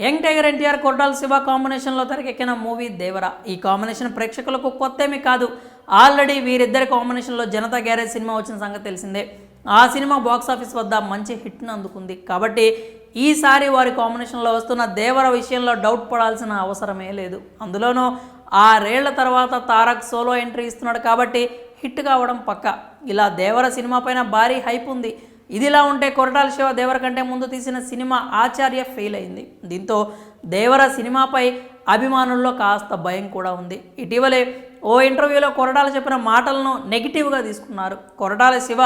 Young tiger NTR Koratala Shiva కాంబినేషన్లో తెరకెక్కిన movie దేవర. ఈ కాంబినేషన్ ప్రేక్షకులకు కొత్తేమీ కాదు. ఆల్రెడీ వీరిద్దరి కాంబినేషన్లో జనతా గ్యారేజ్ సినిమా వచ్చిన సంగతి తెలిసిందే. ఆ సినిమా బాక్సాఫీస్ వద్ద మంచి హిట్ను అందుకుంది. కాబట్టి ఈసారి వారి కాంబినేషన్లో వస్తున్న దేవర విషయంలో డౌట్ పడాల్సిన అవసరమే లేదు. అందులోనూ 6 ఏళ్ల తర్వాత తారక్ సోలో ఎంట్రీ ఇస్తున్నాడు కాబట్టి హిట్ కావడం పక్క. ఇలా దేవర సినిమా పైన భారీ హైప్ ఉంది. ఇదిలా ఉంటే కొరటాల శివ దేవర కంటే ముందు తీసిన సినిమా ఆచార్య ఫెయిల్ అయింది. దీంతో దేవర సినిమాపై అభిమానుల్లో కాస్త భయం కూడా ఉంది. ఇటీవలే ఓ ఇంటర్వ్యూలో కొరటాల చెప్పిన మాటలను నెగిటివ్గా తీసుకున్నారు. కొరటాల శివ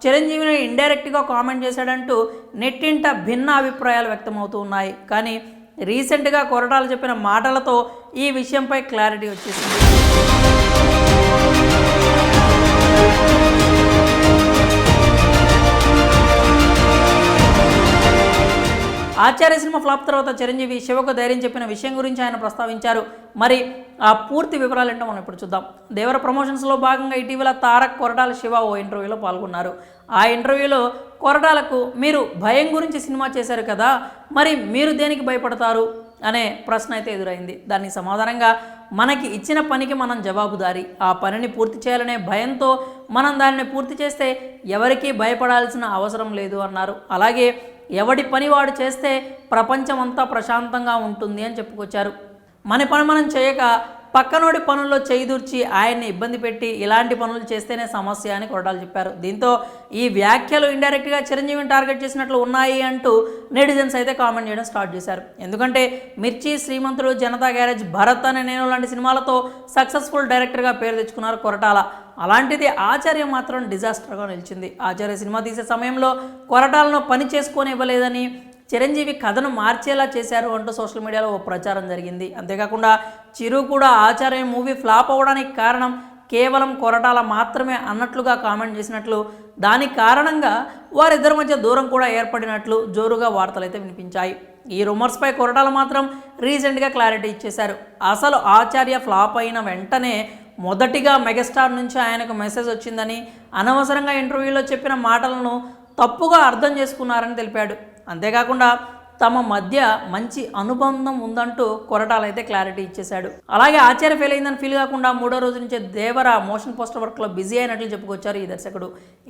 చిరంజీవిని ఇండైరెక్ట్గా కామెంట్ చేశాడంటూ నెట్టింట భిన్న అభిప్రాయాలు వ్యక్తమవుతూ ఉన్నాయి. కానీ రీసెంట్గా కొరటాల చెప్పిన మాటలతో ఈ విషయంపై క్లారిటీ వచ్చేసింది. ఆచార్య సినిమా ఫ్లాప్ తర్వాత చిరంజీవి శివకు ధైర్యం చెప్పిన విషయం గురించి ఆయన ప్రస్తావించారు. మరి ఆ పూర్తి వివరాలు ఏంటో మనం ఇప్పుడు చూద్దాం. దేవర ప్రమోషన్స్లో భాగంగా ఇటీవల తారక్ కొరటాల శివ ఓ ఇంటర్వ్యూలో పాల్గొన్నారు. ఆ ఇంటర్వ్యూలో కొరటాలకు మీరు భయం గురించి సినిమా చేశారు కదా, మరి మీరు దేనికి భయపడతారు అనే ప్రశ్న అయితే ఎదురైంది. దానికి సమాధానంగా మనకి ఇచ్చిన పనికి మనం జవాబుదారీ. ఆ పనిని పూర్తి చేయాలనే భయంతో మనం దానిని పూర్తి చేస్తే ఎవరికీ భయపడాల్సిన అవసరం లేదు అన్నారు. అలాగే ఎవడి పని వాడు చేస్తే ప్రపంచం అంతా ప్రశాంతంగా ఉంటుంది అని చెప్పుకొచ్చారు. మన పని మనం చేయక పక్కనోడి పనుల్లో చేయిదూర్చి ఆయన్ని ఇబ్బంది పెట్టి ఇలాంటి పనులు చేస్తేనే సమస్య అని కొరటాలు చెప్పారు. దీంతో ఈ వ్యాఖ్యలు ఇండైరెక్ట్గా చిరంజీవిని టార్గెట్ చేసినట్లు ఉన్నాయి అంటూ నెటిజన్స్ అయితే కామెంట్ చేయడం స్టార్ట్ చేశారు. ఎందుకంటే మిర్చి, శ్రీమంతుడు, జనతా గ్యారేజ్, భరత్ అనే నేను లాంటి సినిమాలతో సక్సెస్ఫుల్ డైరెక్టర్గా పేరు తెచ్చుకున్నారు కొరటాల. అలాంటిది ఆచార్య మాత్రం డిజాస్టర్గా నిలిచింది. ఆచార్య సినిమా తీసే సమయంలో కొరటాలను పని చేసుకొని ఇవ్వలేదని, చిరంజీవి కథను మార్చేలా చేశారు అంటూ సోషల్ మీడియాలో ఓ ప్రచారం జరిగింది. అంతేకాకుండా చిరు కూడా ఆచార్య మూవీ ఫ్లాప్ అవ్వడానికి కారణం కేవలం కొరటాల మాత్రమే అన్నట్లుగా కామెంట్ చేసినట్లు, దాని కారణంగా వారిద్దరి మధ్య దూరం కూడా ఏర్పడినట్లు జోరుగా వార్తలైతే వినిపించాయి. ఈ రూమర్స్పై కొరటాల మాత్రం రీసెంట్గా క్లారిటీ ఇచ్చేశారు. అసలు ఆచార్య ఫ్లాప్ అయిన వెంటనే మొదటిగా మెగాస్టార్ నుంచి ఆయనకు మెసేజ్ వచ్చిందని, అనవసరంగా ఇంటర్వ్యూలో చెప్పిన మాటలను తప్పుగా అర్థం చేసుకున్నారని తెలిపాడు. అంతేకాకుండా తమ మధ్య మంచి అనుబంధం ఉందంటూ కొరటాల అయితే క్లారిటీ ఇచ్చేశాడు. అలాగే ఆచార్య ఫెయిల్ అయిందని ఫీల్ కాకుండా 3వ రోజు నుంచే దేవర మోషన్ పోస్టర్ వర్క్లో బిజీ అయినట్లు చెప్పుకొచ్చారు ఈ దర్శకుడు.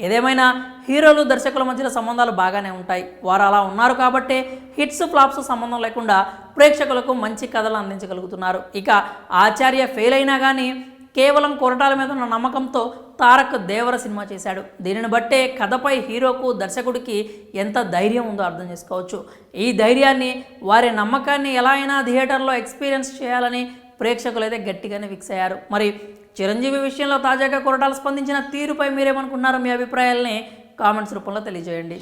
ఏదేమైనా హీరోలు దర్శకుల మధ్య సంబంధాలు బాగానే ఉంటాయి. వారు అలా ఉన్నారు కాబట్టే హిట్స్ ఫ్లాప్స్ సంబంధం లేకుండా ప్రేక్షకులకు మంచి కథలు అందించగలుగుతున్నారు. ఇక ఆచార్య ఫెయిల్ అయినా కానీ కేవలం కొరటాల మీద ఉన్న నమ్మకంతో తారక్ దేవర సినిమా చేశాడు. దీనిని బట్టే కథపై హీరోకు, దర్శకుడికి ఎంత ధైర్యం ఉందో అర్థం చేసుకోవచ్చు. ఈ ధైర్యాన్ని, వారి నమ్మకాన్ని ఎలా అయినా థియేటర్లో ఎక్స్పీరియన్స్ చేయాలని ప్రేక్షకులు అయితే గట్టిగానే ఫిక్స్ అయ్యారు. మరి చిరంజీవి విషయంలో తాజాగా కొరటాల స్పందించిన తీరుపై మీరేమనుకున్నారో మీ అభిప్రాయాలని కామెంట్స్ రూపంలో తెలియజేయండి.